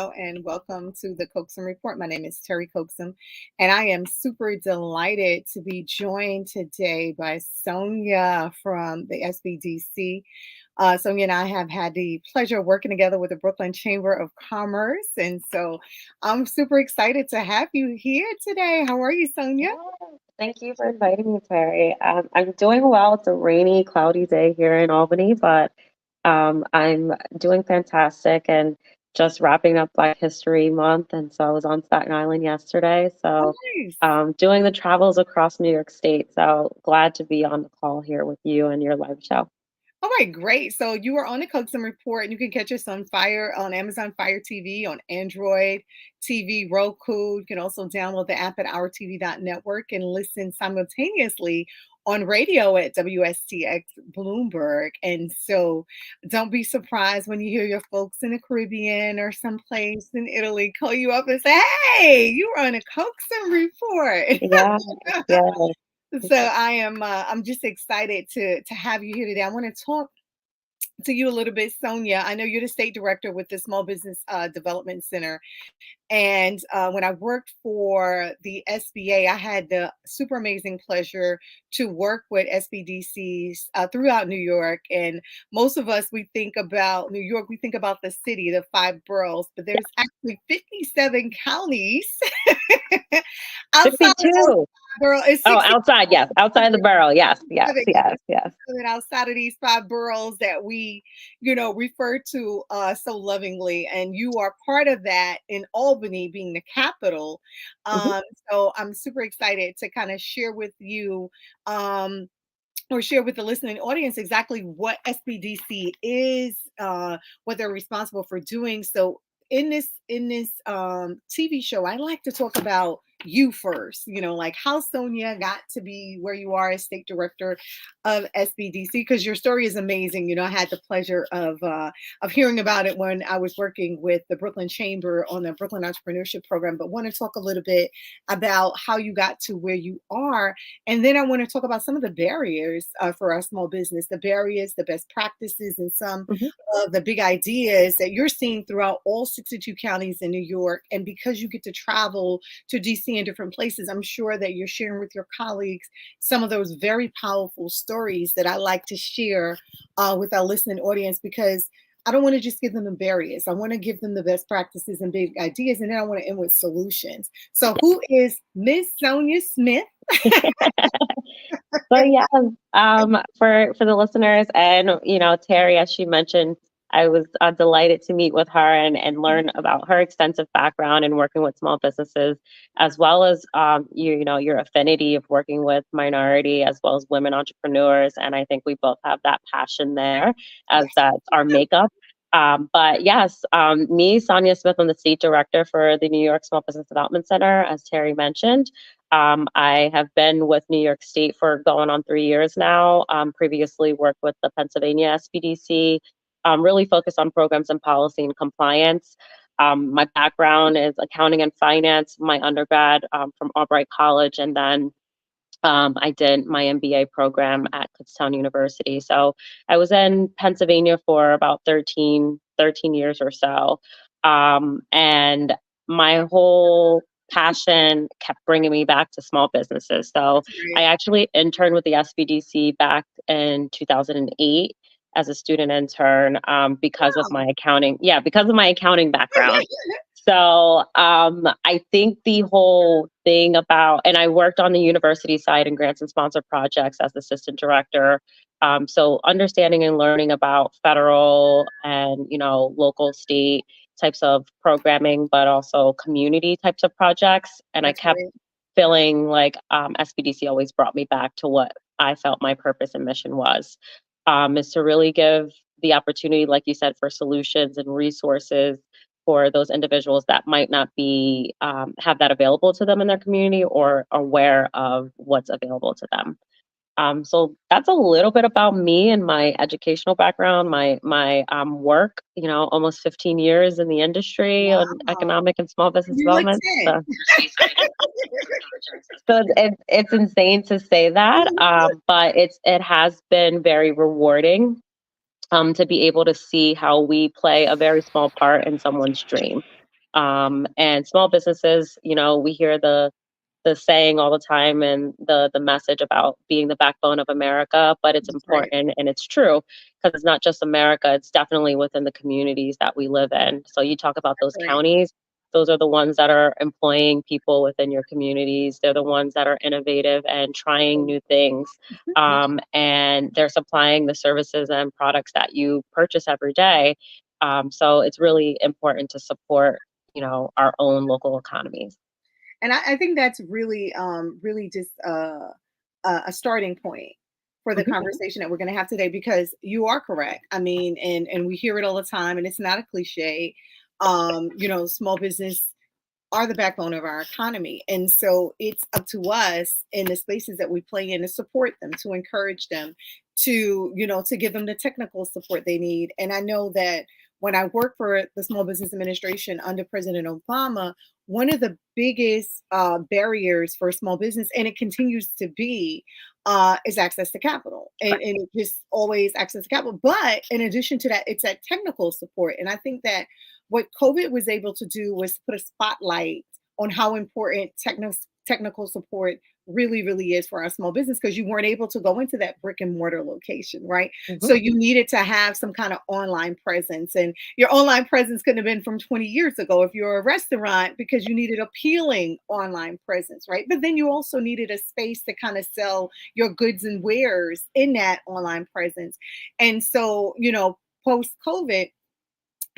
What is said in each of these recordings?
Hello and welcome to the Coaxum Report. My name is Terry Coaxum, and I am super delighted to be joined today by Sonia from the SBDC. Sonia and I have had the pleasure of working together with the Brooklyn Chamber of Commerce, and so I'm super excited to have you here today. How are you, Sonia? Yeah, thank you for inviting me, Terry. I'm doing well. It's a rainy, cloudy day here in Albany, but I'm doing fantastic and just wrapping up Black History Month. And so I was on Staten Island yesterday. Oh, So nice. doing the travels across New York State. So glad to be on the call here with you and your live show. All right, great. So you are on the Coaxum Report, and you can catch us on Fire on Amazon Fire TV, on Android TV, Roku. You can also download the app at OurTV.network and listen simultaneously on radio at WSTX Bloomberg. And so don't be surprised when you hear your folks in the Caribbean or someplace in Italy call you up and say, "Hey, you were on a Coaxum Report." Yeah, yeah. So I'm just excited to have you here today. I want to talk to you a little bit, Sonia. I know you're the state director with the Small Business Development Center. And when I worked for the SBA, I had the super amazing pleasure to work with SBDCs throughout New York. And most of us, we think about New York, we think about the city, the five boroughs, but there's actually 57 counties outside of those 52. borough. It's Oh, 60 outside. Yes. Outside the borough. Yes, yes, yes, yes. and outside of these five boroughs that we, refer to so lovingly, and you are part of that in Albany being the capital. Mhm. So I'm super excited to kind of share with you or share with the listening audience exactly what SBDC is, what they're responsible for doing. So in this TV show, I like to talk about you first. Like how Sonia got to be where you are as state director of SBDC, because your story is amazing. I had the pleasure of hearing about it when I was working with the Brooklyn Chamber on the Brooklyn Entrepreneurship Program. But want to talk a little bit about how you got to where you are, and then I want to talk about some of the barriers for our small business, the barriers, the best practices, and some Mhm. of the big ideas that you're seeing throughout all 62 counties in New York. And because you get to travel to DC and different places, I'm sure that you're sharing with your colleagues some of those very powerful stories that I like to share with our listening audience, because I don't want to just give them the barriers. I want to give them the best practices and big ideas, and then I want to end with solutions. So, who is Miss Sonia Smith? So yeah, for the listeners and Terry, as she mentioned, I was delighted to meet with her and learn about her extensive background in working with small businesses, as well as your affinity of working with minority as well as women entrepreneurs. And I think we both have that passion there, as that's our makeup. But yes, me, Sonia Smith, I'm the state director for the New York Small Business Development Center, as Terry mentioned. I have been with New York State for going on 3 years now. Previously worked with the Pennsylvania SBDC, really focused on programs and policy and compliance. My background is accounting and finance, my undergrad from Albright College, and then I did my MBA program at Kutztown University. So I was in Pennsylvania for about 13 years or so. And my whole passion kept bringing me back to small businesses. So I actually interned with the SBDC back in 2008 as a student intern because of my accounting. Yeah, because of my accounting background. So I think the whole thing about, and I worked on the university side in grants and sponsor projects as assistant director. So understanding and learning about federal and local, state types of programming, but also community types of projects. And I That's kept great. feeling like SBDC always brought me back to what I felt my purpose and mission was, is to really give the opportunity, like you said, for solutions and resources for those individuals that might not be have that available to them in their community or aware of what's available to them. So that's a little bit about me and my educational background, my work. Almost 15 years in the industry on Wow. economic and small business You look development. 10. So, so it's insane to say that, but it has been very rewarding to be able to see how we play a very small part in someone's dream. And small businesses, we hear the saying all the time and the message about being the backbone of America, but it's That's right. important and it's true because it's not just America, it's definitely within the communities that we live in. So you talk about those That's right. counties, those are the ones that are employing people within your communities. They're the ones that are innovative and trying new things. And they're supplying the services and products that you purchase every day. So it's really important to support, our own local economies. And I think that's really, really just a starting point for the Mhm. conversation that we're going to have today, because you are correct. I mean, and we hear it all the time, and it's not a cliche. Small business are the backbone of our economy. And so it's up to us in the spaces that we play in to support them, to encourage them, to give them the technical support they need. And I know that when I worked for the Small Business Administration under President Obama, one of the biggest barriers for small business, and it continues to be, is access to capital. And it just always access to capital. But in addition to that, it's that technical support. And I think that what COVID was able to do was put a spotlight on how important technical support really, really is for our small business, because you weren't able to go into that brick and mortar location, right? Mhm. So you needed to have some kind of online presence. And your online presence couldn't have been from 20 years ago if you're a restaurant, because you needed appealing online presence, right? But then you also needed a space to kind of sell your goods and wares in that online presence. And so, post COVID,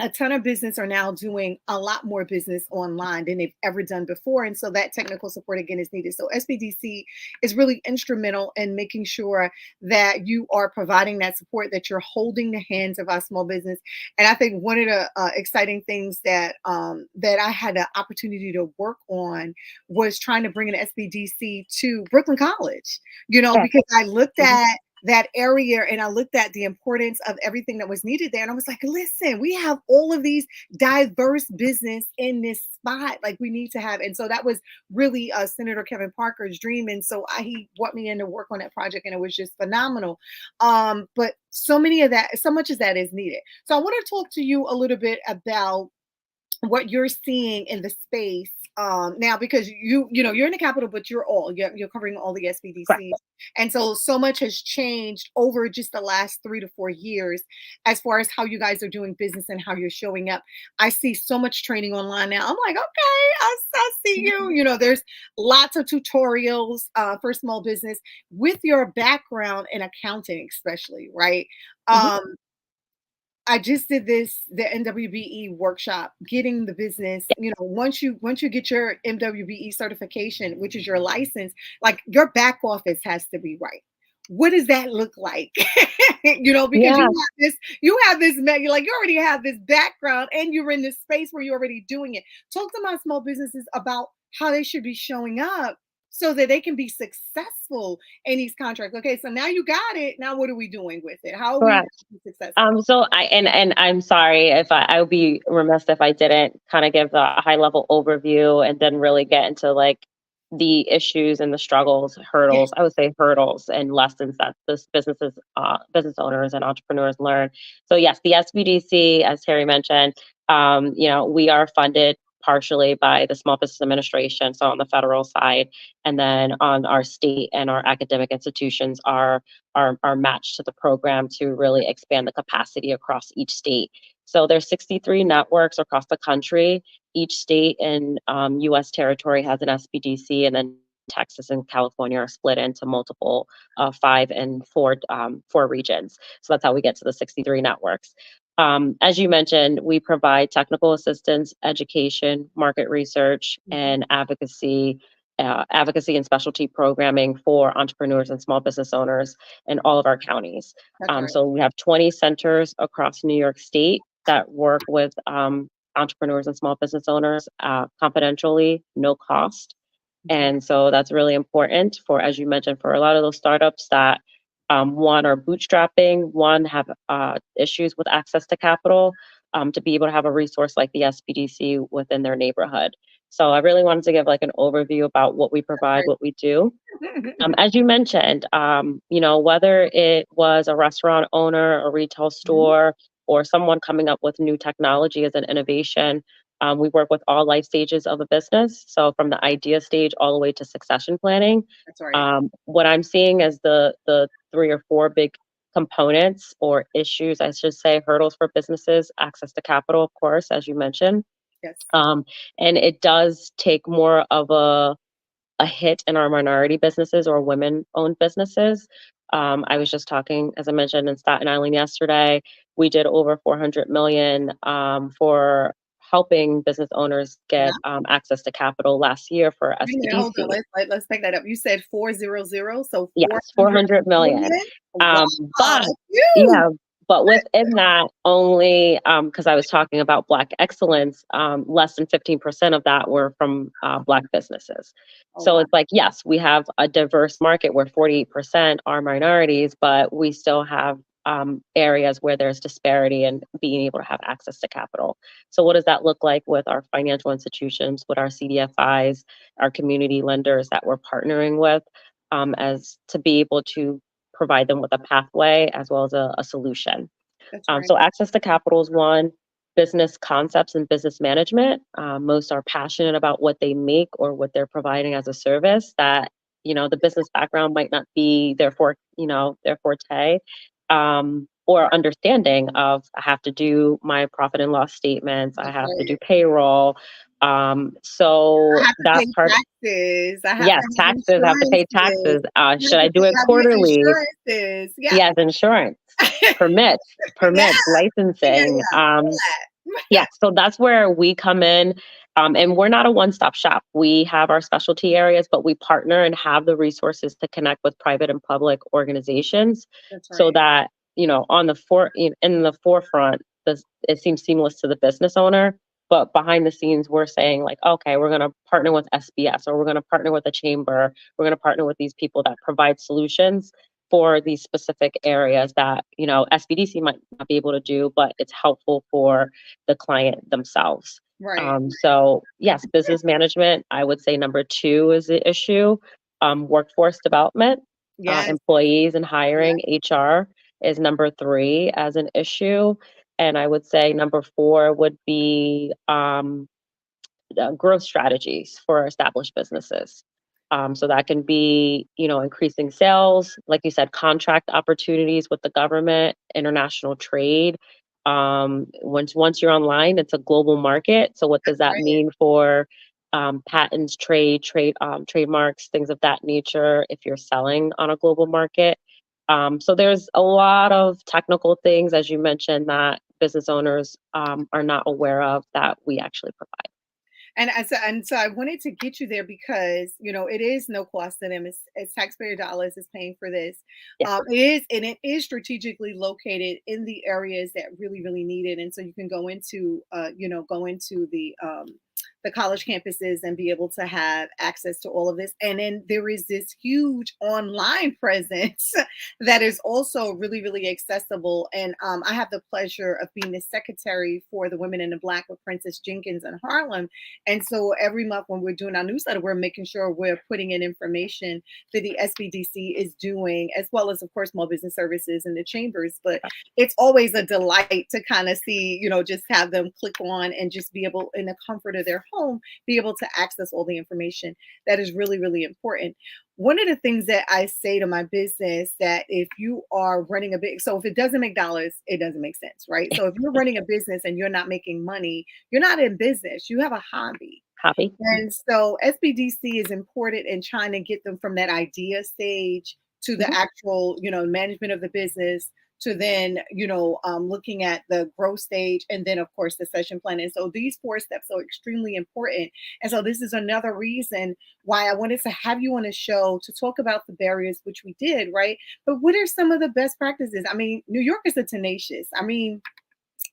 a ton of business are now doing a lot more business online than they've ever done before. And so that technical support again is needed. So SBDC is really instrumental in making sure that you are providing that support, that you're holding the hands of our small business. And I think one of the exciting things that I had the opportunity to work on was trying to bring an SBDC to Brooklyn College, Yeah. because I looked Mhm. at that area and I looked at the importance of everything that was needed there. And I was like, listen, we have all of these diverse business in this spot. Like we need to have. And so that was really Senator Kevin Parker's dream. And so he brought me in to work on that project, and it was just phenomenal. But so much of that is needed. So I want to talk to you a little bit about what you're seeing in the space now, because you're in the capital, but you're covering all the Correct. SBDCs. And so much has changed over just the last 3 to 4 years as far as how you guys are doing business and how you're showing up. I see so much training online now. I'm like, okay, I see you. There's lots of tutorials for small business with your background in accounting, especially, right? Mhm. um I just did the MWBE workshop, getting the business, once you get your MWBE certification, which is your license, like your back office has to be right. What does that look like? Because Yeah. you like you already have this background and you're in this space where you're already doing it. Talk to my small businesses about how they should be showing up so that they can be successful in these contracts. Okay, so now you got it. Now what are we doing with it? How are we Correct. making it successful? So and I'm sorry if I would be remiss if I didn't kind of give a high level overview and then really get into like the issues and the struggles, Yeah. hurdles. I would say hurdles and lessons that business owners and entrepreneurs learn. So yes, the SBDC, as Terry mentioned, we are funded partially by the Small Business Administration, so on the federal side, and then on our state and our academic institutions are matched to the program to really expand the capacity across each state. So there's 63 networks across the country. Each state and U.S. territory has an SBDC, and then Texas and California are split into multiple 5 and 4 regions. So that's how we get to the 63 networks. As you mentioned, we provide technical assistance, education, market research, Mhm. and advocacy and specialty programming for entrepreneurs and small business owners in all of our counties. That's right. So we have 20 centers across New York State that work with entrepreneurs and small business owners confidentially, no cost. Mhm. And so that's really important for, as you mentioned, for a lot of those startups that one are bootstrapping, one have issues with access to capital, to be able to have a resource like the SBDC within their neighborhood. So I really wanted to give like an overview about what we That's provide, right. what we do. As you mentioned, whether it was a restaurant owner, a retail Mhm. store, or someone coming up with new technology as an innovation, We work with all life stages of a business, so from the idea stage all the way to succession planning. That's right. What I'm seeing as the 3 or 4 big components or issues, I should say, hurdles for businesses: access to capital, of course, as you mentioned, Yes. um, and it does take more of a hit in our minority businesses or women-owned businesses. I was just talking, as I mentioned, in Staten Island yesterday. We did over 400 million for helping business owners get access to capital last year for Wait a minute, hold on. SBDC. Let's take that up. You said 400, so Yes, 400 400 million. million. Wow, But that's huge. yeah, but within that only, because I was talking about Black excellence, less than 15% of that were from Black businesses. Oh So wow, it's like, yes, we have a diverse market where 48% are minorities, but we still have areas where there's disparity in being able to have access to capital. So what does that look like with our financial institutions, with our CDFIs, our community lenders that we're partnering with? As to be able to provide them with a pathway as well as a solution. that's right. So access to capital is one. Business concepts and business management. Most are passionate about what they make or what they're providing as a service. That the business background might not be their forte, or understanding of I have to do my profit and loss statements. I That's have to right. do payroll. I So have to pay that part. taxes. I have to Yes, have taxes, have to pay insurances. taxes. You Should have I to do it have your quarterly? insurances. Yeah. Yes, insurance, permits, Yeah. Yeah. licensing. Yeah. All that. Yeah, so that's where we come in. And we're not a one-stop shop. We have our specialty areas, but we partner and have the resources to connect with private and public organizations That's so right. that, in the forefront, it seems seamless to the business owner. But behind the scenes, we're saying like, okay, we're going to partner with SBS, or we're going to partner with a chamber. We're going to partner with these people that provide solutions for these specific areas that, SBDC might not be able to do, but it's helpful for the client themselves. Right. So yes, business management, I would say number 2 is the issue. Workforce development, Yes. employees and Yes. hiring, HR is number 3 as an issue. And I would say number 4 would be growth strategies for established businesses. So that can be, increasing sales, like you said, contract opportunities with the government, international trade. Once you're online, it's a global market. So what does that Right. mean for patents, trademarks, things of that nature if you're selling on a global market? So there's a lot of technical things, as you mentioned, that business owners are not aware of that we actually provide. And so I wanted to get you there because it is no cost to them. It's taxpayer dollars is paying for this. Yeah. It is strategically located in the areas that really really need it, and so you can go into the college campuses and be able to have access to all of this. And then there is this huge online presence that is also really really accessible. And I have the pleasure of being the secretary for the Women in the Black with Princess Jenkins in Harlem, and so every month when we're doing our newsletter, we're making sure we're putting in information that the SBDC is doing, as well as, of course, small business services and the chambers. But it's always a delight to kind of see, just have them click on and just be able, in the comfort of their home, be able to access all the information. That is really, really important. One of the things that I say to my business that if you are running a big, so if it doesn't make dollars, it doesn't make sense, right? So if you're running a business and you're not making money, you're not in business, you have a hobby. Happy? And so SBDC is important in trying to get them from that idea stage to the Mhm. actual, management of the business, to then, looking at the growth stage, and then of course the session planning. So these 4 steps are extremely important. And so this is another reason why I wanted to have you on a show to talk about the barriers, which we did, right? But what are some of the best practices? I mean, New York is a tenacious. I mean,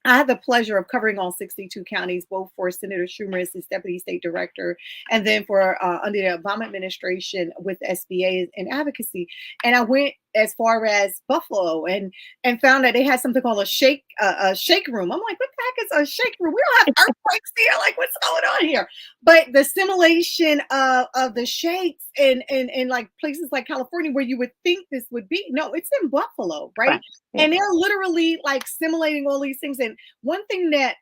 I had the pleasure of covering all 62 counties, both for Senator Schumer as his deputy state director, and then for under the Obama administration with SBA and advocacy. And I went as far as Buffalo and found that they had something called a shake room. I'm like, what the heck is a shake room? We don't have earthquakes here. Like, what's going on here? But the simulation of the shakes in like places like California where you would think this would be, no, it's in Buffalo, right? Correct. Yeah. And they're literally like simulating all these things. And one thing that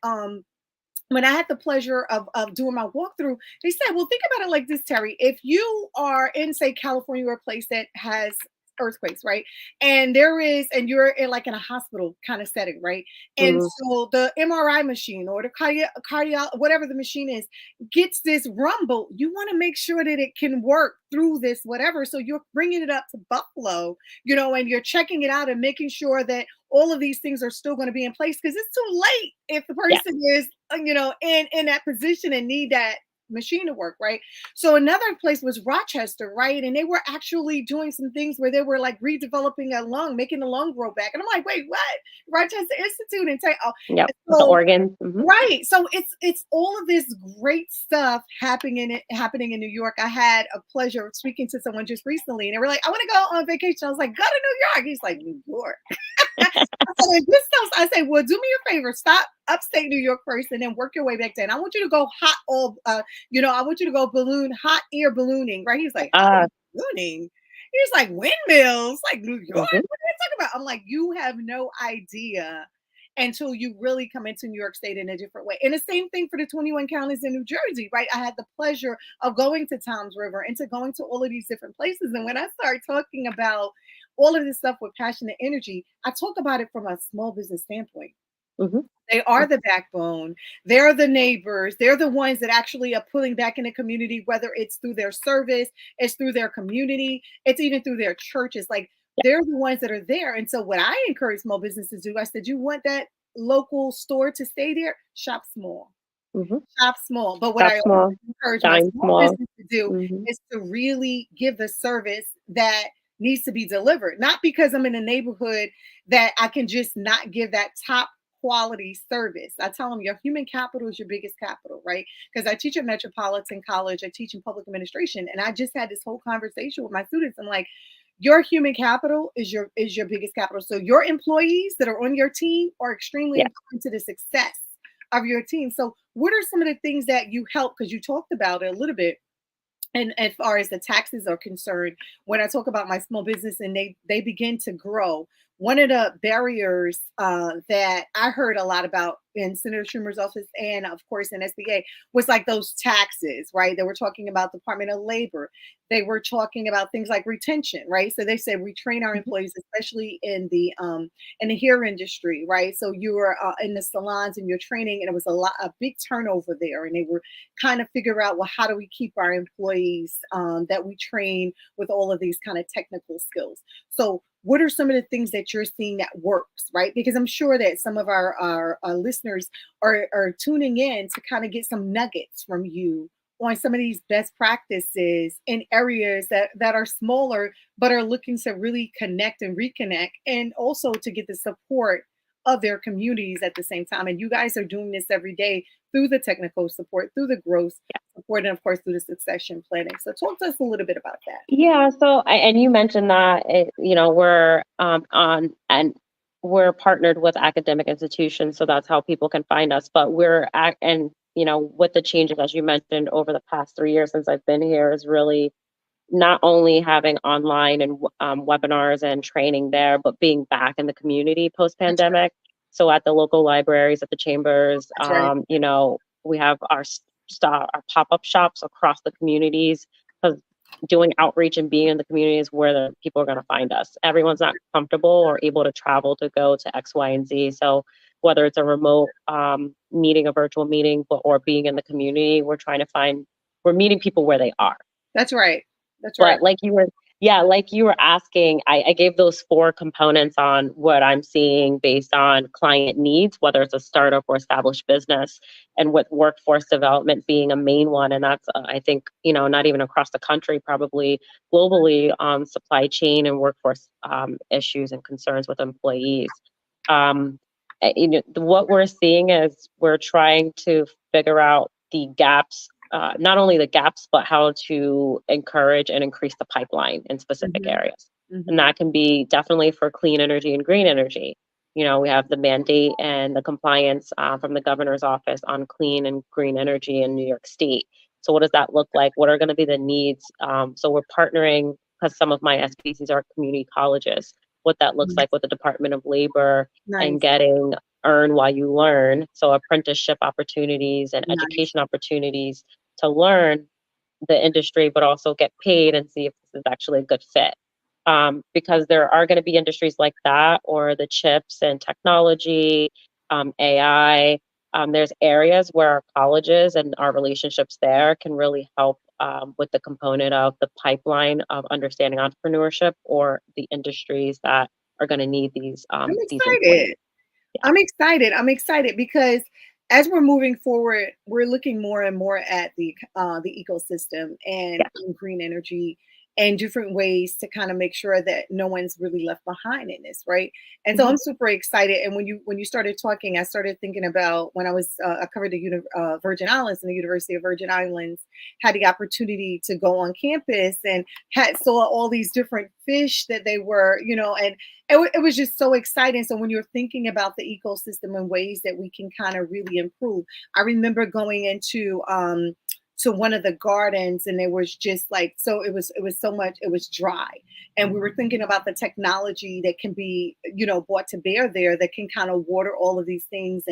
when I had the pleasure of doing my walkthrough, they said, well, think about it like this, Terry. If you are in, say, California, or a place that has earthquakes, right? And you're in like in a hospital kind of setting, right? And Mhm. so the MRI machine or the whatever the machine is, gets this rumble. You want to make sure that it can work through this, whatever. So you're bringing it up to Buffalo, and you're checking it out and making sure that all of these things are still going to be in place, because it's too late if the Yeah. person is in that position and need that machine to work, right? So another place was Rochester, right? And they were actually doing some things where they were like redeveloping a lung, making the lung grow back. And I'm like, wait, what? Rochester Institute and take, oh, Yep. With the so organs. Mhm. right. So it's all of this great stuff happening in New York. I had a pleasure of speaking to someone just recently, and they were like, I want to go on vacation. I was like, go to New York. He's like, New York. I say, well, do me a favor, stop upstate New York first, and then work your way back down. I want you to go I want you to go hot air ballooning, right? He's like, hot Ah, air ballooning. He's like, windmills, like New York. What are mhm. you talking about? I'm like, you have no idea until you really come into New York State in a different way. And the same thing for the 21 counties in New Jersey, right? I had the pleasure of going to Tom's River and to going to all of these different places. And when I start talking about all of this stuff with passion and energy, I talk about it from a small business standpoint. Mhm. They are the backbone. They're the neighbors. They're the ones that actually are pulling back in the community, whether it's through their service, it's through their community, it's even through their churches. Like, they're the ones that are there. And so what I encourage small businesses to do, I said, you want that local store to stay there? Shop small. Mhm. Shop small. But what Stop I also small, encourage my dine small small. business to do Mhm. is to really give the service that needs to be delivered. Not because I'm in a neighborhood that I can just not give that top quality service. I tell them your human capital is your biggest capital, right? Because I teach at Metropolitan College, I teach in public administration, and I just had this whole conversation with my students. I'm like, your human capital is your biggest capital. So your employees that are on your team are extremely Yeah. important to the success of your team. So, what are some of the things that you help? Because you talked about it a little bit, and as far as the taxes are concerned, when I talk about my small business and they begin to grow, one of the barriers that I heard a lot about in Senator Schumer's office and of course in SBA was like those taxes, right? They were talking about Department of Labor. They were talking about things like retention, right? So they said we train our Mhm. employees, especially in the hair industry, right? So you were in the salons and you're training, and it was a big turnover there, and they were kind of figure out, well, how do we keep our employees that we train with all of these kind of technical skills? So what are some of the things that you're seeing that works, right? Because I'm sure that some of our listeners are tuning in to kind of get some nuggets from you on some of these best practices in areas that are smaller but are looking to really connect and reconnect, and also to get the support of their communities at the same time. And you guys are doing this every day through the technical support, through the growth support, and of course through the succession planning. So talk to us a little bit about that. Yeah, so and you mentioned that we're on and we're partnered with academic institutions, so that's how people can find us. But and with the changes as you mentioned over the past 3 years since I've been here is really not only having online and webinars and training there, but being back in the community post That's right. pandemic. So at the local libraries, at the chambers, That's right. we have our pop up shops across the communities because doing outreach and being in the communities where the people are going to find us. Everyone's not comfortable or able to travel to go to X, Y, and Z. So whether it's a remote meeting, a virtual meeting, or being in the community, we're meeting people where they are. That's right. That's right. But like you were asking, I gave those four components on what I'm seeing based on client needs, whether it's a startup or established business, and with workforce development being a main one. And that's, I think, not even across the country, probably globally on supply chain and workforce issues and concerns with employees. Um, what we're seeing is we're trying to figure out the gaps, not only the gaps, but how to encourage and increase the pipeline in specific Hmm. areas. And Hmm. that can be definitely for clean energy and green energy. We have the mandate and the compliance from the governor's office on clean and green energy in New York State. So, what does that look like? What are going to be the needs? So, we're partnering because some of my SPCs are community colleges. What that looks like with the Department of Labor and Nice. getting earn while you learn. So apprenticeship opportunities and Nice. education opportunities to learn the industry, but also get paid and see if this is actually a good fit. Because there are going to be industries like that, or the chips and technology, AI. There's areas where our colleges and our relationships there can really help with the component of the pipeline of understanding entrepreneurship or the industries that are going to need I'm these employees. excited. Yeah. I'm excited. I'm excited because as we're moving forward, we're looking more and more at the ecosystem Yeah. and green energy and different ways to kind of make sure that no one's really left behind in this, right? And so Mhm. I'm super excited. And when you started talking, I started thinking about when I covered the Virgin Islands, and the University of Virgin Islands had the opportunity to go on campus and had saw all these different fish that they were, and it was just so exciting. So when you're thinking about the ecosystem and ways that we can kind of really improve, I remember going into to one of the gardens, and it was just like, so it was so much, it was dry, and we were thinking about the technology that can be, brought to bear there, that can kind of water all of these things.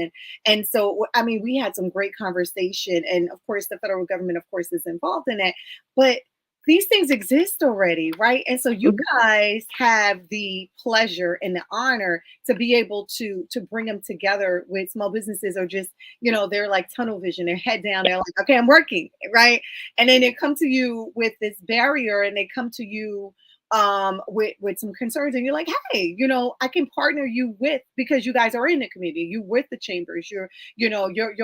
And so I mean, we had some great conversation, and of course the federal government, of course, is involved in that, but these things exist already, right? And so you Mhm. guys have the pleasure and the honor to be able to bring them together with small businesses, or just, they're like tunnel vision, they're head down, Yeah. they're like, okay, I'm working, right? And then they come to you with this barrier, and they come to you with some concerns, and you're like, hey, I can partner you with, because you guys are in the community, you with the chambers, you're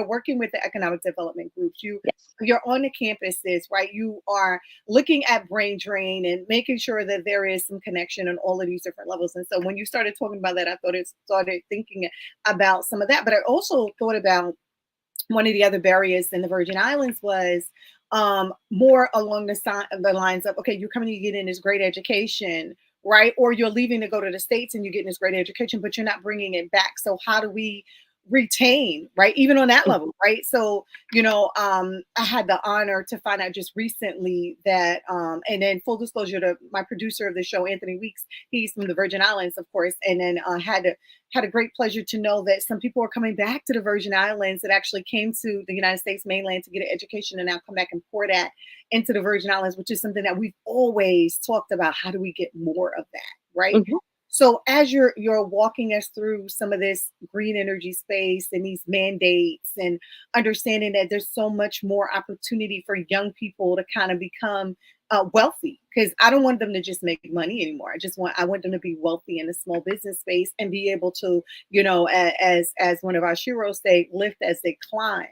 working with the economic development groups, Yes. you're on the campuses, right? You are looking at brain drain and making sure that there is some connection on all of these different levels. And so when you started talking about that, I thought it started thinking about some of that. But I also thought about one of the other barriers in the Virgin Islands was more along the lines of, okay, you're coming to get in this great education, right? Or you're leaving to go to the States and you're getting this great education, but you're not bringing it back. So how do we retain, right? Even on that Mhm. level, right? So, I had the honor to find out just recently that, and then full disclosure, to my producer of the show, Anthony Weeks, he's from the Virgin Islands, of course, and then had a great pleasure to know that some people are coming back to the Virgin Islands that actually came to the United States mainland to get an education, and now come back and pour that into the Virgin Islands, which is something that we've always talked about. How do we get more of that, right? Mhm. So as you're walking us through some of this green energy space and these mandates, and understanding that there's so much more opportunity for young people to kind of become wealthy, because I don't want them to just make money anymore. I want them to be wealthy in the small business space and be able to, as one of our sheroes say, lift as they climb.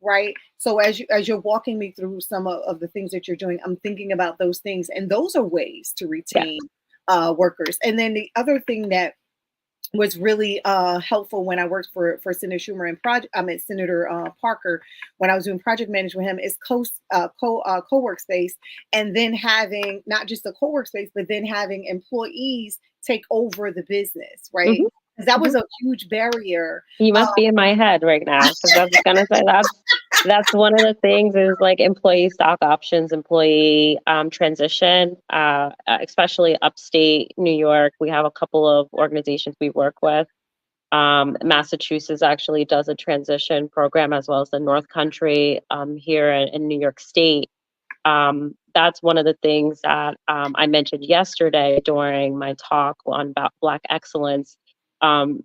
Right. So as you're walking me through some of the things that you're doing, I'm thinking about those things, and those are ways to Yeah. retain workers. And then the other thing that was really helpful when I worked for Senator Schumer and Senator Parker, when I was doing project management with him, is co-work space, and then having not just a co-work space, but then having employees take over the business, right? Mhm. Because that was Mhm. a huge barrier. You must be in my head right now, because I was gonna say that's one of the things is like employee stock options, employee transition, especially upstate New York. We have a couple of organizations we work with. Massachusetts actually does a transition program, as well as the North Country here in New York State. That's one of the things that I mentioned yesterday during my talk on about Black excellence. Um,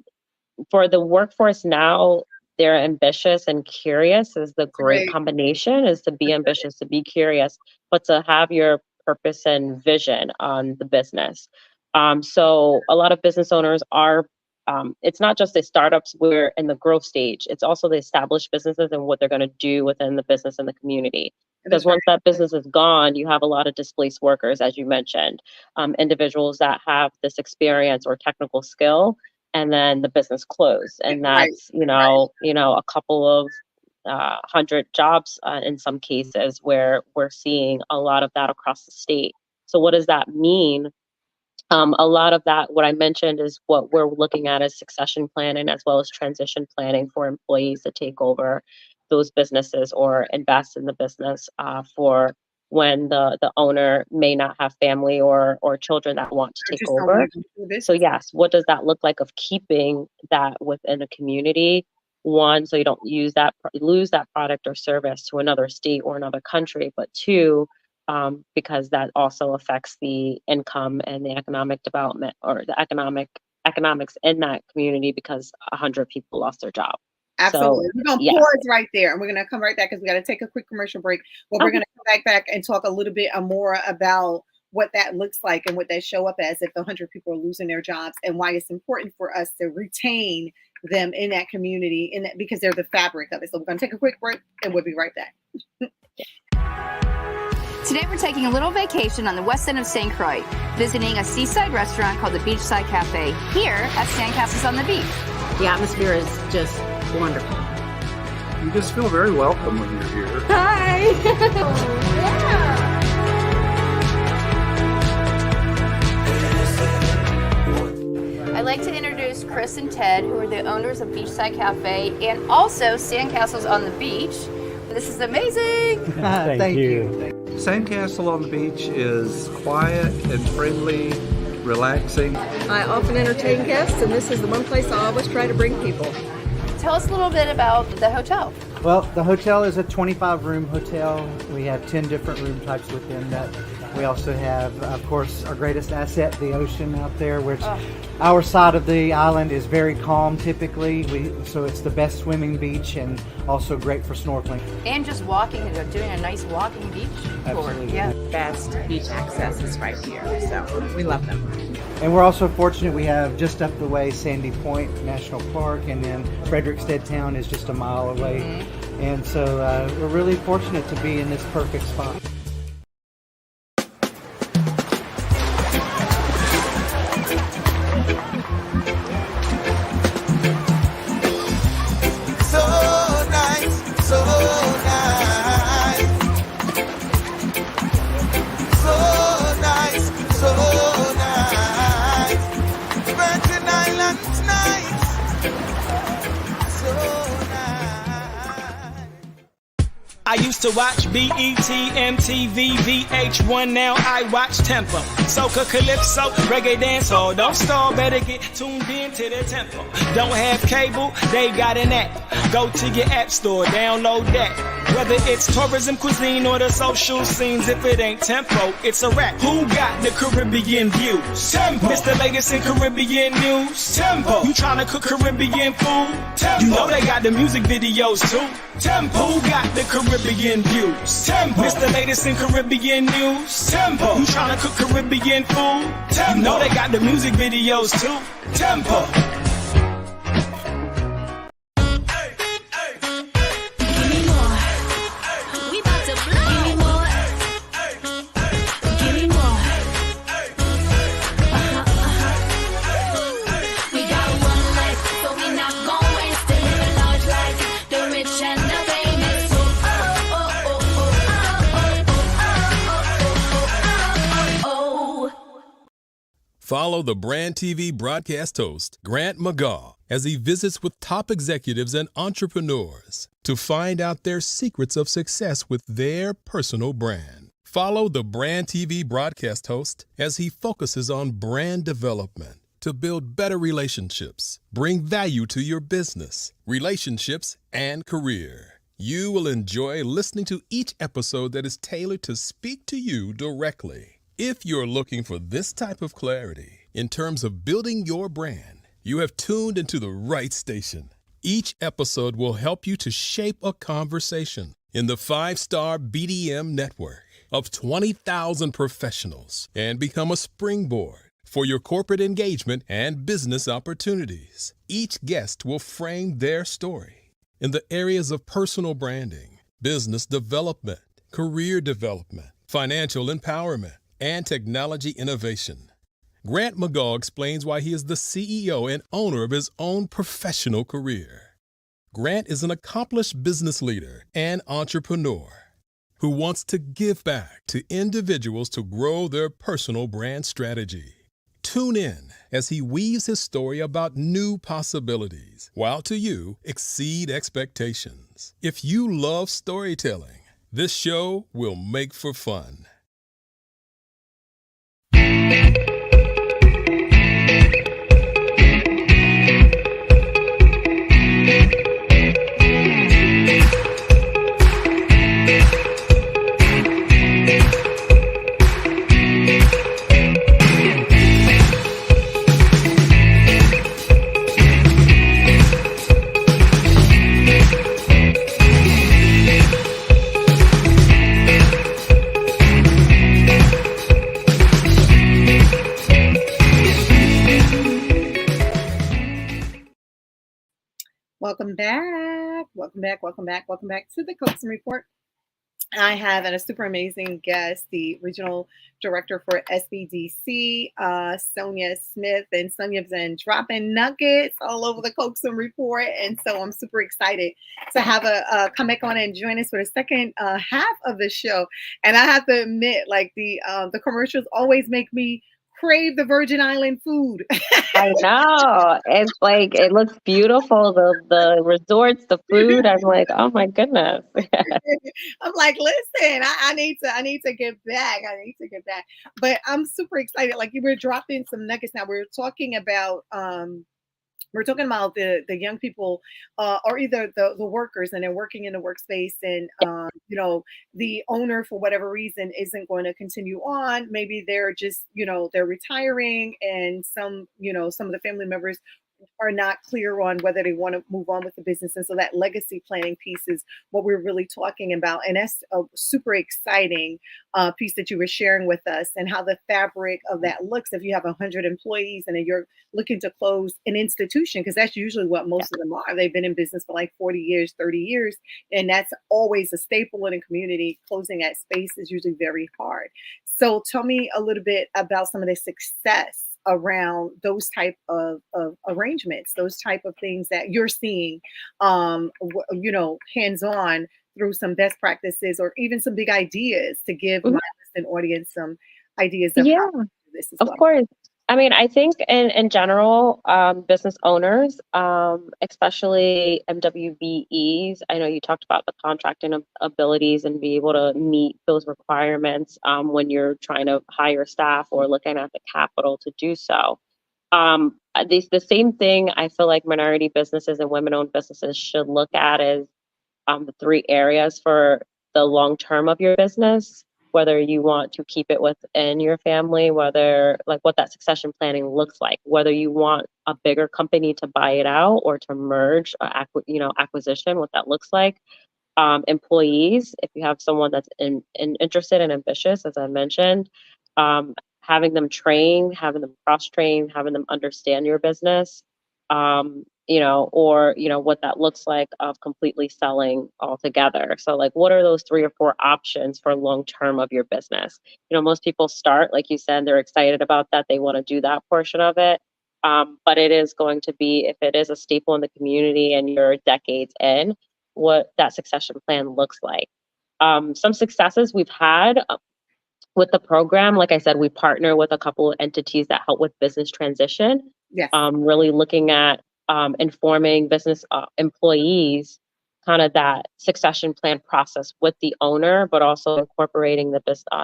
for the workforce now, they're ambitious and curious is the great Right. combination, is to be ambitious, to be curious, but to have your purpose and vision on the business. So a lot of business owners are, it's not just the startups, we're in the growth stage, it's also the established businesses and what they're going to do within the business and the community. That Because is right. once that business is gone, you have a lot of displaced workers, as you mentioned, individuals that have this experience or technical skill, and then the business closed, and Right. that's Right. a couple of hundred jobs in some cases, where we're seeing a lot of that across the state. So what does that mean? A lot of that, what I mentioned, is what we're looking at as succession planning, as well as transition planning for employees to take over those businesses or invest in the business for when the owner may not have family or children that want to I take just don't over. want to do this. So yes, what does that look like of keeping that within a community? One, so you don't lose that product or service to another state or another country, but two, because that also affects the income and the economic development or the economics in that community because 100 people lost their job. Absolutely. So We're going to yes. pause right there and we're going to come right back because we got to take a quick commercial break. But we're Okay. going to come back and talk a little bit more about what that looks like and what that show up as if 100 people are losing their jobs and why it's important for us to retain them in that community because they're the fabric of it. So we're going to take a quick break and we'll be right back. Today we're taking a little vacation on the west end of St. Croix, visiting a seaside restaurant called the Beachside Cafe here at Sandcastles on the Beach. The atmosphere is just wonderful. You just feel very welcome when you're here. Hi! I'd like to introduce Chris and Ted, who are the owners of Beachside Cafe and also Sandcastles on the Beach. This is amazing! Thank you. Sandcastle on the Beach is quiet and friendly, relaxing. I often entertain guests, and this is the one place I always try to bring people. Tell us a little bit about the hotel. Well, the hotel is a 25-room hotel. We have 10 different room types within that. We also have, of course, our greatest asset, the ocean out there, which our side of the island is very calm typically. So it's the best swimming beach and also great for snorkeling. And just walking, doing a nice walking beach tour. Absolutely. Yeah. Best beach access is right here, so we love them. And we're also fortunate we have just up the way Sandy Point National Park, and then Frederickstead Town is just a mile away. Mm-hmm. And so we're really fortunate to be in this perfect spot. I used to watch BET, MTV, VH1, now I watch Tempo. Soca, Calypso, Reggae Dancehall. Don't stall, better get tuned in to the tempo. Don't have cable, they got an app. Go to your app store, download that. Whether it's tourism, cuisine, or the social scenes, if it ain't Tempo, it's a rap. Who got the Caribbean views? Tempo. It's the latest in Caribbean news. Tempo. You tryna cook Caribbean food? Tempo. You know they got the music videos too. Tempo. Who got the Caribbean views? Tempo. It's the latest in Caribbean news. Tempo. You tryna cook Caribbean food? Tempo. You know they got the music videos too. Tempo. Follow the Brand TV broadcast host, Grant McGaw, as he visits with top executives and entrepreneurs to find out their secrets of success with their personal brand. Follow the Brand TV broadcast host as he focuses on brand development to build better relationships, bring value to your business, relationships, and career. You will enjoy listening to each episode that is tailored to speak to you directly. If you're looking for this type of clarity in terms of building your brand, you have tuned into the right station. Each episode will help you to shape a conversation in the 5-star BDM network of 20,000 professionals and become a springboard for your corporate engagement and business opportunities. Each guest will frame their story in the areas of personal branding, business development, career development, financial empowerment, and technology innovation. Grant McGaw explains why he is the CEO and owner of his own professional career. Grant is an accomplished business leader and entrepreneur who wants to give back to individuals to grow their personal brand strategy. Tune in as he weaves his story about new possibilities, while to you exceed expectations. If you love storytelling, This show will make for fun. Welcome back. Welcome back. Welcome back. Welcome back to the Coaxum Report. I have a super amazing guest, the regional director for SBDC, Sonia Smith, and Sonia's been dropping nuggets all over the Coaxum Report, and so I'm super excited to have a come back on and join us for the second half of the show. And I have to admit, like the commercials always make me crave the Virgin Island food. I know. It's like it looks beautiful. The resorts, the food. I'm like, oh my goodness. I'm like, listen, I need to get back. I need to get back. But I'm super excited. Like you were dropping some nuggets now. We're talking about the young people or either the workers and they're working in the workspace and the owner for whatever reason isn't going to continue on. Maybe they're just they're retiring and some of the family members are not clear on whether they want to move on with the business. And so that legacy planning piece is what we're really talking about. And that's a super exciting piece that you were sharing with us and how the fabric of that looks. If you have 100 employees and then you're looking to close an institution, because that's usually what most of them are. They've been in business for like 40 years, 30 years. And that's always a staple in a community. Closing that space is usually very hard. So tell me a little bit about some of the success around those type of arrangements, those type of things that you're seeing, hands-on through some best practices or even some big ideas to give my listening audience some ideas of how to do this as well. Of course. I mean, I think in general, business owners, especially MWBEs, I know you talked about the contracting abilities and be able to meet those requirements when you're trying to hire staff or looking at the capital to do so. The same thing I feel like minority businesses and women-owned businesses should look at is the three areas for the long term of your business, whether you want to keep it within your family, whether like what that succession planning looks like, whether you want a bigger company to buy it out or to merge, acquisition, what that looks like. Employees, if you have someone that's interested and ambitious, as I mentioned, having them train, having them cross train, having them understand your business, what that looks like of completely selling altogether. So like, what are those 3 or 4 options for long term of your business? Most people start, like you said, they're excited about that. They want to do that portion of it. But it is going to be, if it is a staple in the community and you're decades in, what that succession plan looks like. Some successes we've had with the program, like I said, we partner with a couple of entities that help with business transition. Yes. Really looking at informing business employees kind of that succession plan process with the owner, but also incorporating the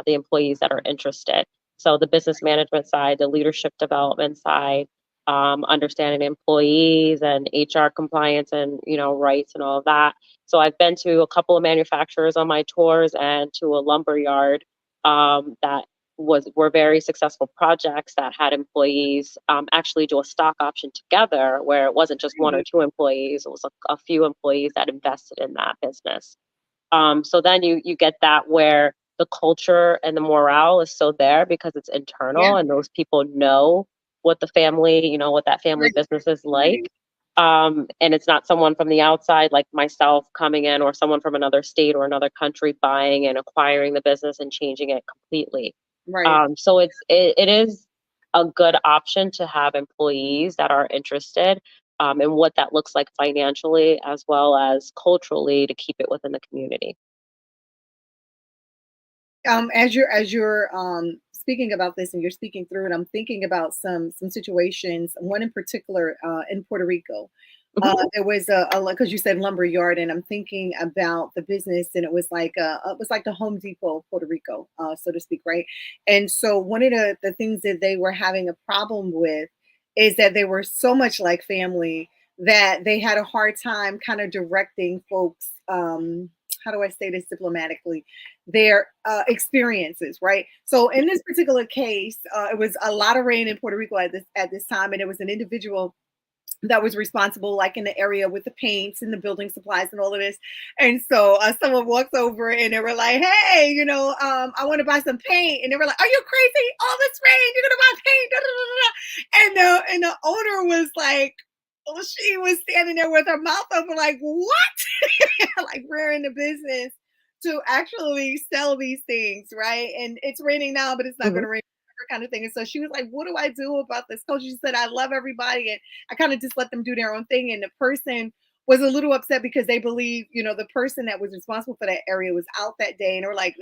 employees that are interested. So the business management side, the leadership development side, understanding employees and HR compliance and rights and all of that. So I've been to a couple of manufacturers on my tours and to a lumber yard that were very successful projects that had employees actually do a stock option together, where it wasn't just 1 or 2 employees, it was a few employees that invested in that business. So then you get that where the culture and the morale is so there because it's internal and those people know what the family, what that family business is like. And it's not someone from the outside like myself coming in, or someone from another state or another country buying and acquiring the business and changing it completely. Right. So it is a good option to have employees that are interested in what that looks like financially as well as culturally to keep it within the community. As you're speaking about this and you're speaking through it, I'm thinking about some situations. One in particular in Puerto Rico, There was because you said lumber yard, and I'm thinking about the business, and it was like the Home Depot of Puerto Rico, so to speak, right? And so one of the things that they were having a problem with is that they were so much like family that they had a hard time kind of directing folks. How do I say this diplomatically? Their experiences, right? So in this particular case, it was a lot of rain in Puerto Rico at this time, and it was an individual that was responsible, like in the area with the paints and the building supplies and all of this. And so someone walks over and they were like, "Hey, I want to buy some paint." And they were like, "Are you crazy? All this rain, you're gonna buy paint?" Da, da, da, da. And the owner was like, oh, she was standing there with her mouth open, like, "What?" Like we're in the business to actually sell these things, right? And it's raining now, but it's not Hmm. gonna rain kind of thing. And so she was like, "What do I do about this?" Coach, she said, "I love everybody." And I kind of just let them do their own thing. And the person was a little upset because they believe, the person that was responsible for that area was out that day. And they were like,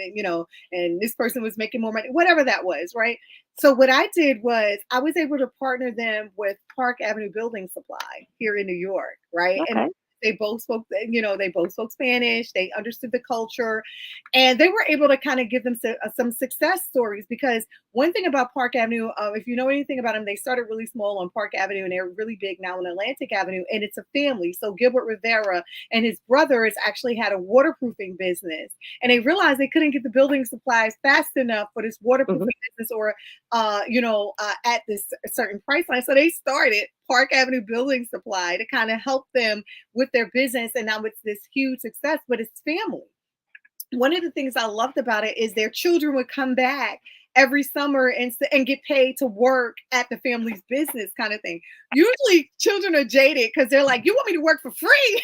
and this person was making more money, whatever that was, right? So what I did was I was able to partner them with Park Avenue Building Supply here in New York, right? And Okay. they both spoke Spanish. They understood the culture, and they were able to kind of give them some success stories. Because one thing about Park Avenue, if you know anything about them, they started really small on Park Avenue, and they're really big now on Atlantic Avenue, and it's a family. So Gilbert Rivera and his brothers actually had a waterproofing business, and they realized they couldn't get the building supplies fast enough for this waterproofing Hmm. business, or at this certain price line. So they started Park Avenue Building Supply to kind of help them with their business, and now it's this huge success. But it's family. One of the things I loved about it is their children would come back every summer and get paid to work at the family's business, kind of thing. Usually children are jaded because they're like, "You want me to work for free?"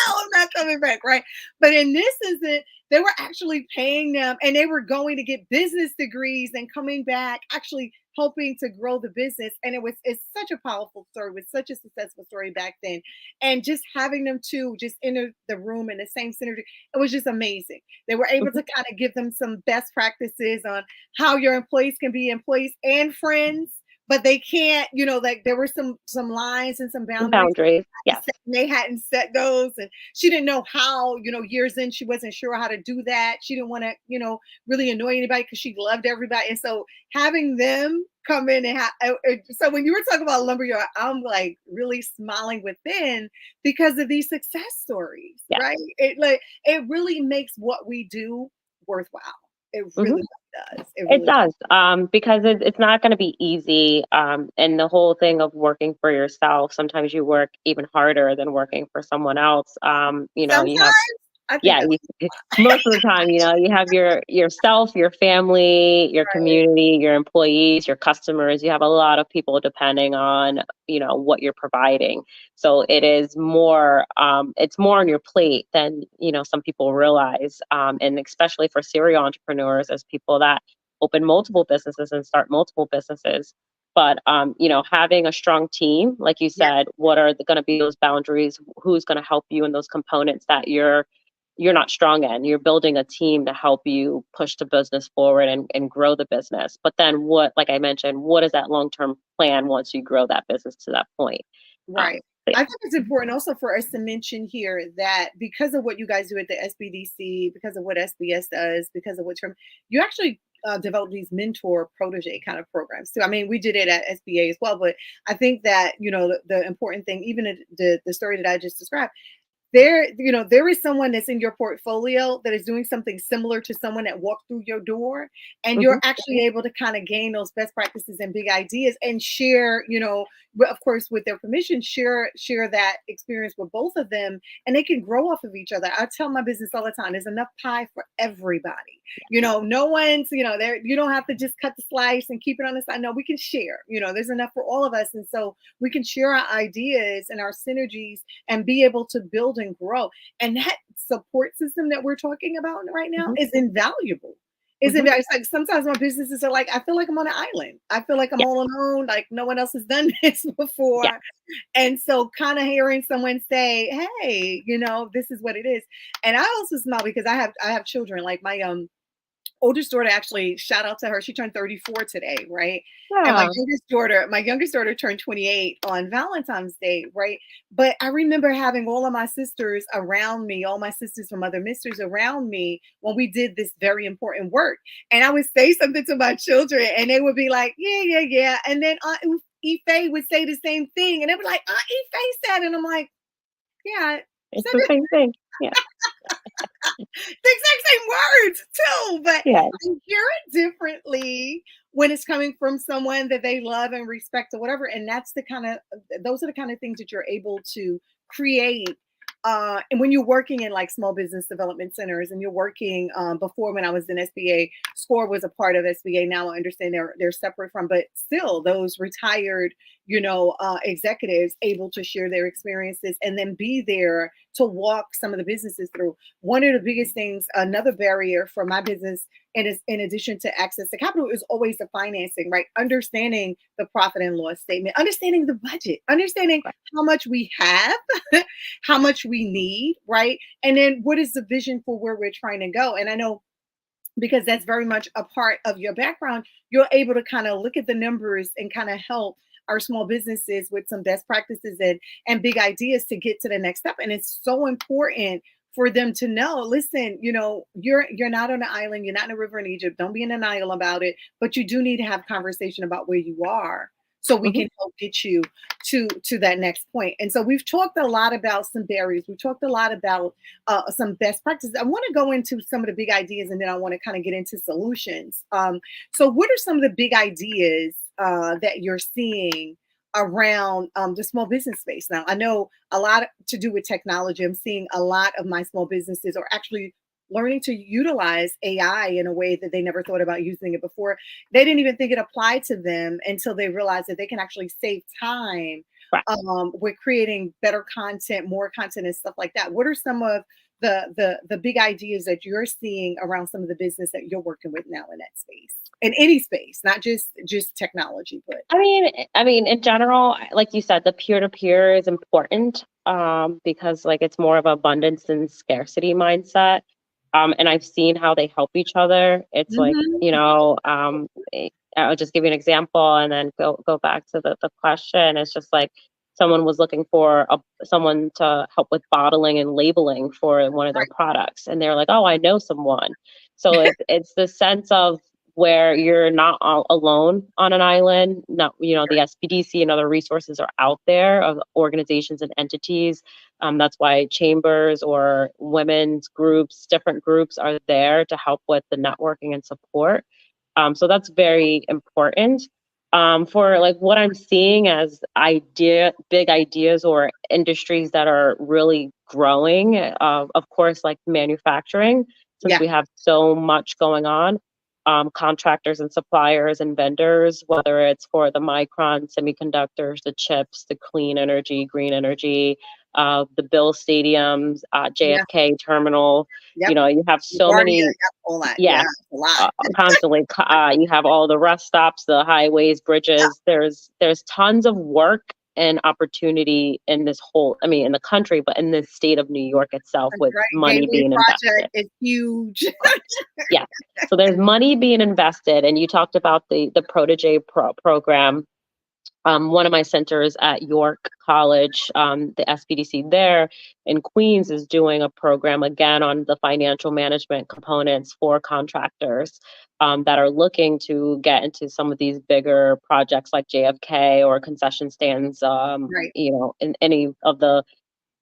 No, I'm not coming back, right? But in this instance, they were actually paying them, and they were going to get business degrees and coming back, actually helping to grow the business. And it's such a powerful story, with such a successful story back then. And just having them two just enter the room in the same synergy, it was just amazing. They were able to kind of give them some best practices on how your employees can be employees and friends, but they can't, like there were some lines and some boundaries Boundaries. Yes. they hadn't set those, and she didn't know how, years in, she wasn't sure how to do that. She didn't want to, really annoy anybody because she loved everybody. And so having them come in and so when you were talking about lumberyard, I'm like really smiling within because of these success stories, Yes. right? It really makes what we do worthwhile. It Hmm. really does. It It really does, because it's not going to be easy. And the whole thing of working for yourself, sometimes you work even harder than working for someone else. You have, sometimes I think yeah, that's most of the time, you have yourself, your family, your right. community, your employees, your customers. You have a lot of people depending on, what you're providing. So it's more on your plate than, some people realize. And especially for serial entrepreneurs, as people that open multiple businesses and start multiple businesses. But having a strong team, like you Yeah, said, what are going to be those boundaries? Who's going to help you in those components that you're not strong in? You're building a team to help you push the business forward and grow the business. But then what, like I mentioned, what is that long-term plan once you grow that business to that point? Um, right. so I think it's important also for us to mention here that because of what you guys do at the SBDC, because of what SBS does, because of what you actually develop these mentor protege kind of programs too. I mean, we did it at SBA as well, but I think that the important thing, even the story that I just described, there is someone that's in your portfolio that is doing something similar to someone that walked through your door, and mhm, you're actually able to kind of gain those best practices and big ideas and share, of course, with their permission, share that experience with both of them, and they can grow off of each other. I tell my business all the time, there's enough pie for everybody. No one's, there, you don't have to just cut the slice and keep it on the side. No, we can share. There's enough for all of us. And so we can share our ideas and our synergies and be able to build and grow. And that support system that we're talking about right now mhm, is invaluable. Is mhm. invaluable. It's like sometimes my businesses are like, I feel like I'm on an island. I feel like I'm Yeah, all alone, like no one else has done this yeah. before. And so kind of hearing someone say, "Hey, this is what it is." And I also smile because I have children. Like my oldest daughter, actually, shout out to her. She turned 34 today, right? And Yeah. my youngest daughter turned 28 on Valentine's Day, right? But I remember having all of my sisters around me, all my sisters from other misters around me when we did this very important work. And I would say something to my children, and they would be like, yeah, yeah, yeah. And then Aunt Ife would say the same thing, and they would be like, Aunt Ife said, and I'm like, yeah, I It's said the it same thing. Yeah. the exact same words too, but Yeah. I hear it differently when it's coming from someone that they love and respect or whatever. And that's the kind of those are the kind of things that you're able to create. And when you're working in like small business development centers and you're working before when I was in SBA, SCORE was a part of SBA. Now I understand they're separate from, but still those retired, executives able to share their experiences and then be there to walk some of the businesses through. One of the biggest things, another barrier for my business, and is in addition to access to capital, is always the financing, right? Understanding the profit and loss statement, understanding the budget, understanding how much we have, how much we need, right? And then what is the vision for where we're trying to go? And I know because that's very much a part of your background, you're able to kind of look at the numbers and kind of help our small businesses with some best practices and big ideas to get to the next step. And it's so important for them to know, listen, you're not on an island, you're not in a river in Egypt. Don't be in denial about it, but you do need to have conversation about where you are so we can help get you to that next point. And so we've talked a lot about some barriers. We talked a lot about some best practices. I want to go into some of the big ideas, and then I want to kind of get into solutions. So what are some of the big ideas that you're seeing around the small business space? Now, I know a lot to do with technology. I'm seeing a lot of my small businesses are actually learning to utilize AI in a way that they never thought about using it before. They didn't even think it applied to them until they realized that they can actually save time Right. with creating better content, more content, and stuff like that. What are some of the big ideas that you're seeing around some of the business that you're working with now in that space, in any space, not just technology, but I mean, in general, like you said, the peer-to-peer is important because like it's more of abundance and scarcity mindset. And I've seen how they help each other. It's like, Mhm. I'll just give you an example and then go back to the question. It's just like someone was looking for someone to help with bottling and labeling for one of their Right. products. And they're like, oh, I know someone. So it's the sense of where you're not all alone on an island. Not, the SPDC and other resources are out there of organizations and entities. That's why chambers or women's groups, different groups are there to help with the networking and support. So that's very important. For like what I'm seeing as big ideas or industries that are really growing, of course, like manufacturing, since Yeah. we have so much going on. Contractors and suppliers and vendors, whether it's for the micron semiconductors, the chips, the clean energy, green energy, the Bill stadiums, Yeah. JFK terminal. Yep. You have so LaGuardia, many, yep, all that. yeah, Yeah, a lot. constantly. You have all the rest stops, the highways, bridges. There's tons of work and opportunity in this whole, I mean, in the country, but in the state of New York itself, That's with right. money Gateway being invested. project is huge. Yeah. So there's money being invested, and you talked about the Protege program. One of my centers at York College, the SPDC there in Queens, is doing a program again on the financial management components for contractors that are looking to get into some of these bigger projects like JFK or concession stands, Right. in any of the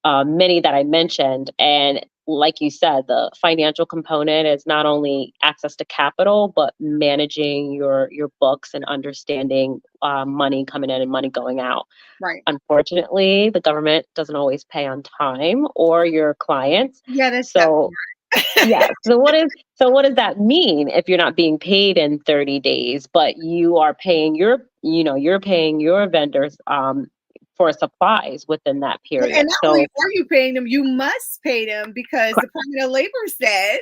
many that I mentioned. And like you said, the financial component is not only access to capital, but managing your books and understanding money coming in and money going out. Right. Unfortunately, the government doesn't always pay on time, or your clients. Yeah, that's So yeah. So what does that mean if you're not being paid in 30 days, but you are paying you're paying your vendors for supplies within that period. and not only So are you paying them, you must pay them because the correct. Department of Labor says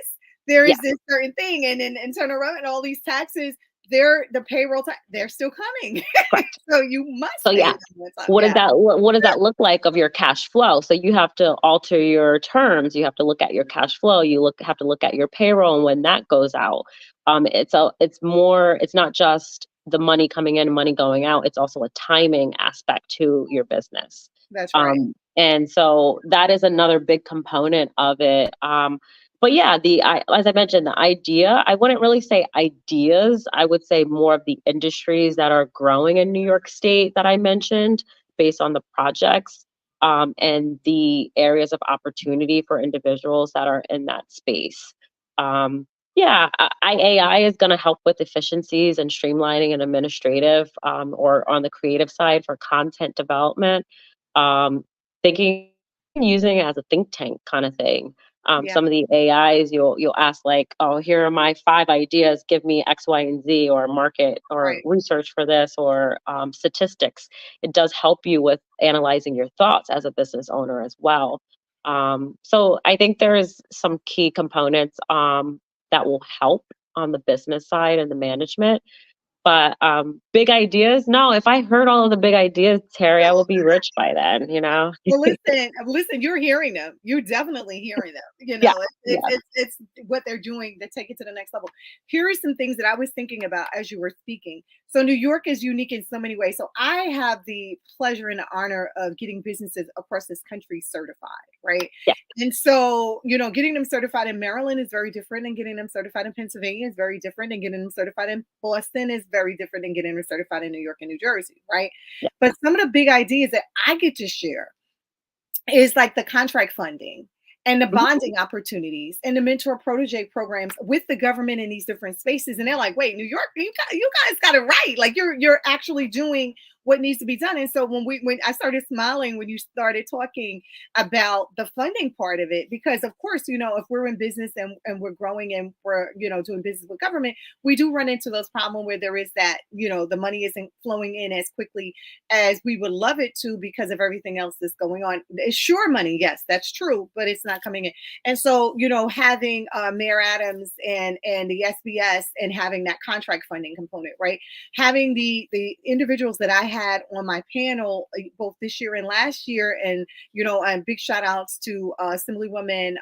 there Yeah. is this certain thing, and turn around and all these taxes. the payroll they're still coming. Correct. So you must So pay yeah, them on time. what does Yeah. that look like of your cash flow? So you have to alter your terms. You have to look at your cash flow. Have to look at your payroll and when that goes out. It's not just the money coming in, money going out. It's also a timing aspect to your business. That's right. And so that is another big component of it. But yeah, as I mentioned, the idea, I wouldn't really say ideas. I would say more of the industries that are growing in New York State that I mentioned based on the projects, and the areas of opportunity for individuals that are in that space. Yeah, AI is going to help with efficiencies and streamlining and administrative, or on the creative side for content development. Thinking using it as a think tank kind of thing. Yeah. Some of the AIs you'll ask like, oh, here are my 5 ideas, give me X, Y, and Z, or market or Right. research for this, or statistics. It does help you with analyzing your thoughts as a business owner as well. So I think there's some key components that will help on the business side and the management. But big ideas, no, if I heard all of the big ideas, Terry, I will be rich by then, you know? Well, listen, you're hearing them. You're definitely hearing them. Yeah, yeah. It's what they're doing to take it to the next level. Here are some things that I was thinking about as you were speaking. So New York is unique in so many ways. So I have the pleasure and the honor of getting businesses across this country certified, right? Yeah. And so, getting them certified in Maryland is very different, and getting them certified in Pennsylvania is very different, and getting them certified in Boston is very different than getting them certified in New York and New Jersey, right? Yeah. But some of the big ideas that I get to share is like the contract funding and the bonding opportunities and the mentor protege programs with the government in these different spaces. And they're like, wait, New York, you guys got it right. Like you're actually doing what needs to be done. And so when I started smiling when you started talking about the funding part of it, because of course, if we're in business and we're growing and we're, doing business with government, we do run into those problems where there is that, the money isn't flowing in as quickly as we would love it to because of everything else that's going on. It's sure money, yes, that's true, but it's not coming in. And so, having Mayor Adams and the SBS and having that contract funding component, right? Having the individuals that I had on my panel both this year and last year, and and big shout outs to Assemblywoman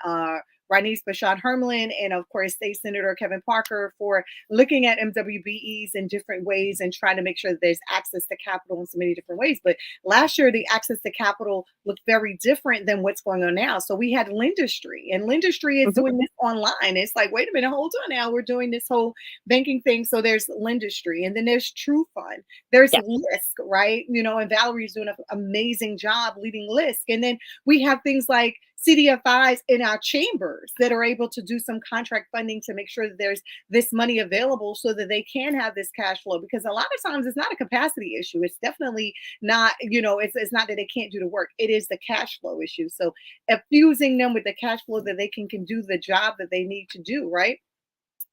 Ranice Bashad Hermelin, and of course, State Senator Kevin Parker for looking at MWBEs in different ways and trying to make sure that there's access to capital in so many different ways. But last year, the access to capital looked very different than what's going on now. So we had Lendistry, and Lendistry is doing this online. It's like, wait a minute, hold on now. We're doing this whole banking thing. So there's Lendistry, and then there's True Fund. There's LISC, right? And Valerie's doing an amazing job leading LISC. And then we have things like CDFIs in our chambers that are able to do some contract funding to make sure that there's this money available so that they can have this cash flow. Because a lot of times it's not a capacity issue. It's definitely not, it's not that they can't do the work. It is the cash flow issue. So infusing them with the cash flow that they can do the job that they need to do, right?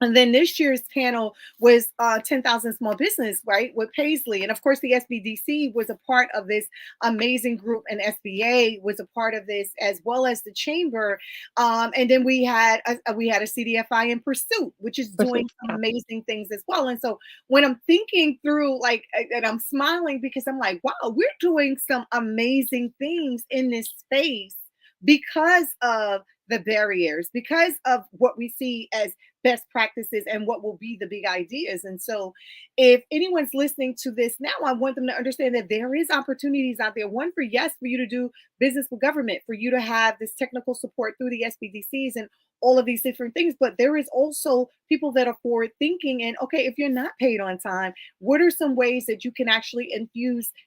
And then this year's panel was 10,000 Small Business, right, with Paisley. And of course, the SBDC was a part of this amazing group, and SBA was a part of this, as well as the Chamber. And then we had a CDFI in Pursuit, which is doing some amazing things as well. And so when I'm thinking through, and I'm smiling because I'm like, wow, we're doing some amazing things in this space because of the barriers, because of what we see as best practices and what will be the big ideas. And so if anyone's listening to this now, I want them to understand that there is opportunities out there. One, for you to do business with government, for you to have this technical support through the SBDCs and all of these different things. But there is also people that are forward thinking, and okay, if you're not paid on time, what are some ways that you can actually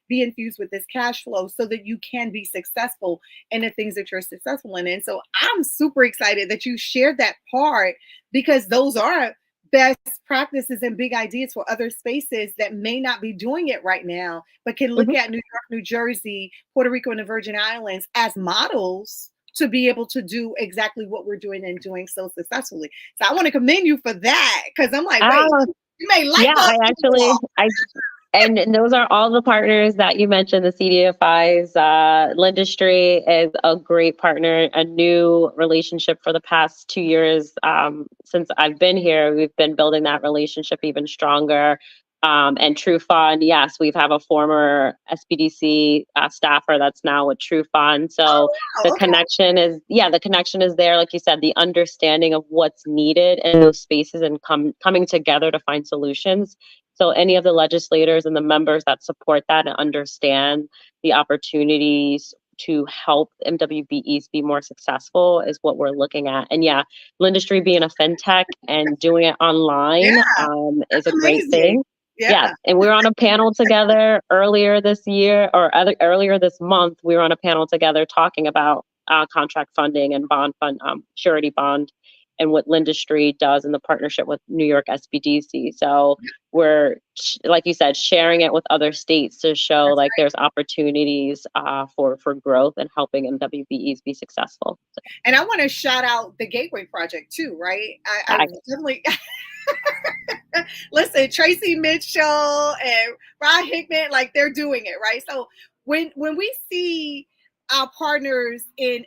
be infused with this cash flow so that you can be successful in the things that you're successful in? And so I'm super excited that you shared that part, because those are best practices and big ideas for other spaces that may not be doing it right now, but can look at New York, New Jersey, Puerto Rico, and the Virgin Islands as models to be able to do exactly what we're doing and doing so successfully. So I want to commend you for that, because I'm like, wait, you may like And those are all the partners that you mentioned, the CDFIs. Lindustry is a great partner, a new relationship for the past 2 years. Since I've been here, we've been building that relationship even stronger. And True Fund, yes, we have a former SBDC staffer that's now with True Fund. So Wow, okay. the connection is there. Like you said, the understanding of what's needed in those spaces and coming together to find solutions. So any of the legislators and the members that support that and understand the opportunities to help MWBEs be more successful is what we're looking at. And yeah, Lindustry being a fintech and doing it online Yeah, is that's a great amazing. thing. Yeah. Yes, and we were on a panel together earlier this year, or earlier this month. We were on a panel together talking about contract funding and bond fund, surety bond, and what Lindustry does in the partnership with New York SBDC. So we're, like you said, sharing it with other states to show like there's opportunities for growth and helping MWBEs be successful. So, And I want to shout out the Gateway Project too, right? I definitely listen, Tracy Mitchell and Rod Hickman, like they're doing it, right? So when we see our partners in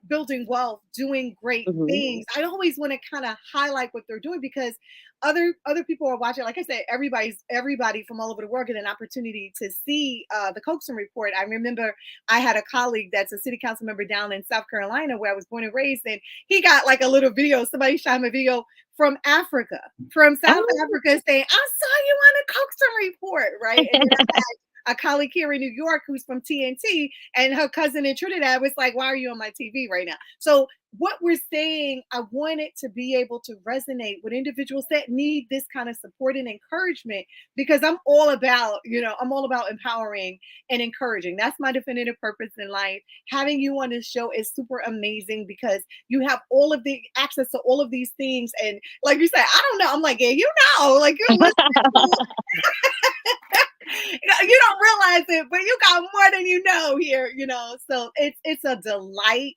building wealth doing great things, I always want to kind of highlight what they're doing because other people are watching. Like I said, everybody from all over the world get an opportunity to see the Coaxum Report. I remember I had a colleague that's a city council member down in South Carolina where I was born and raised, and he got like a little video. Somebody shot him a video from Africa, from South Africa, saying, "I saw you on the Coaxum Report," right? And then I had a colleague here in New York who's from TNT, and her cousin in Trinidad was like, "Why are you on my TV right now?" So what we're saying, I want it to be able to resonate with individuals that need this kind of support and encouragement because I'm all about, I'm all about empowering and encouraging. That's my definitive purpose in life. Having you on this show is super amazing because you have all of the access to all of these things. And like you said, I don't know. I'm like, yeah, like you're listening. You don't realize it, but you got more than you know here, So it's a delight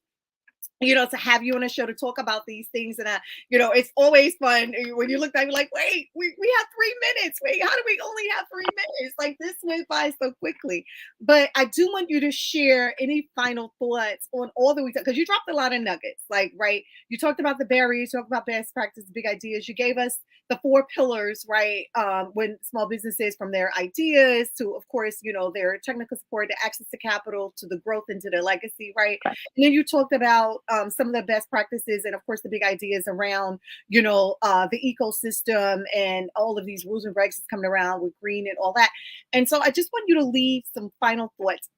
to have you on a show to talk about these things. And, it's always fun when you look back, you're like, wait, we have 3 minutes. Wait, how do we only have 3 minutes? Like this went by so quickly. But I do want you to share any final thoughts on all the weeks, because you dropped a lot of nuggets, like, right. You talked about the barriers, you talked about best practices, big ideas. You gave us the 4 pillars, right? When small businesses, from their ideas to, of course, their technical support, the access to capital, to the growth into their legacy, right? okay. And then you talked about some of the best practices and, of course, the big ideas around, the ecosystem and all of these rules and regs that's coming around with green and all that. And so I just want you to leave some final thoughts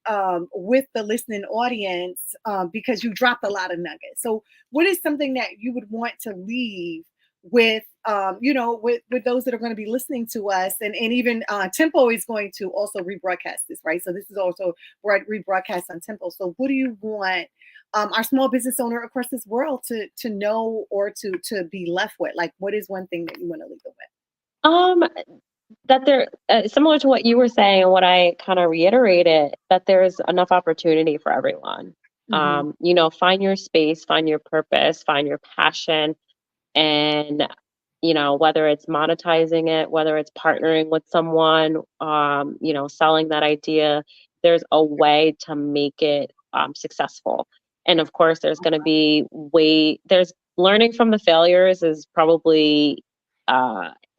with the listening audience because you dropped a lot of nuggets. So what is something that you would want to leave with with those that are going to be listening to us, and even Tempo is going to also rebroadcast this, right? So this is also rebroadcast on Tempo. So what do you want our small business owner across this world to know or to be left with? Like, what is one thing that you want to leave them with? That there, similar to what you were saying and what I kind of reiterated, that there's enough opportunity for everyone. Find your space, find your purpose, find your passion, and whether it's monetizing it, whether it's partnering with someone, selling that idea, there's a way to make it successful. And of course, there's going to be there's learning from the failures is probably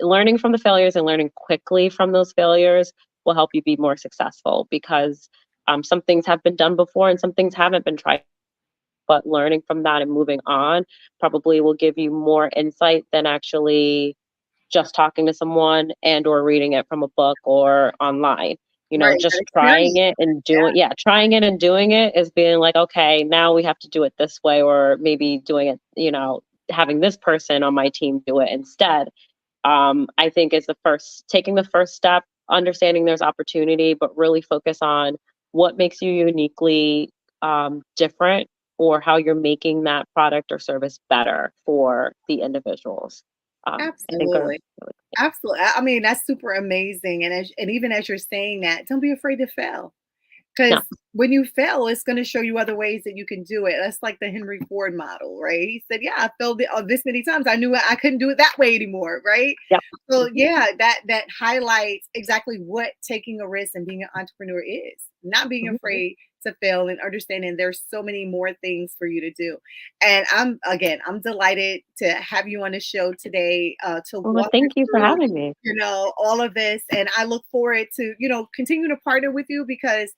learning from the failures, and learning quickly from those failures will help you be more successful, because some things have been done before and some things haven't been tried. But learning from that and moving on probably will give you more insight than actually just talking to someone and or reading it from a book or online. Right, that Just trying experience. it and trying it and doing it is being like, okay, now we have to do it this way, or maybe doing it, having this person on my team do it instead. I think is taking the first step, understanding there's opportunity, but really focus on what makes you uniquely different, or how you're making that product or service better for the individuals. I think Absolutely. Absolutely. I mean, that's super amazing. And even as you're saying that, don't be afraid to fail. Because no. when you fail, it's going to show you other ways that you can do it. That's like the Henry Ford model, right? He said, yeah, I failed this many times. I knew I couldn't do it that way anymore, right? Yep. So yeah, that highlights exactly what taking a risk and being an entrepreneur is. Not being afraid to fail and understanding there's so many more things for you to do. And I'm delighted to have you on the show today to Well, walk us thank you for through, having me. all of this. And I look forward to, continue to partner with you because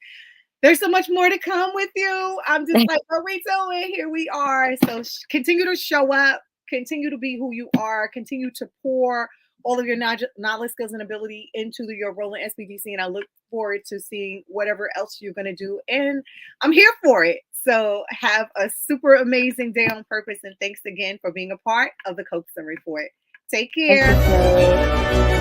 there's so much more to come with you. I'm just like, what we doing? Here we are. So continue to show up, continue to be who you are, continue to pour all of your knowledge, skills, and ability into your role in SBDC. And I look forward to seeing whatever else you're going to do. And I'm here for it. So have a super amazing day on purpose. And thanks again for being a part of the Coaxum Report. Take care. Thank you, Terry.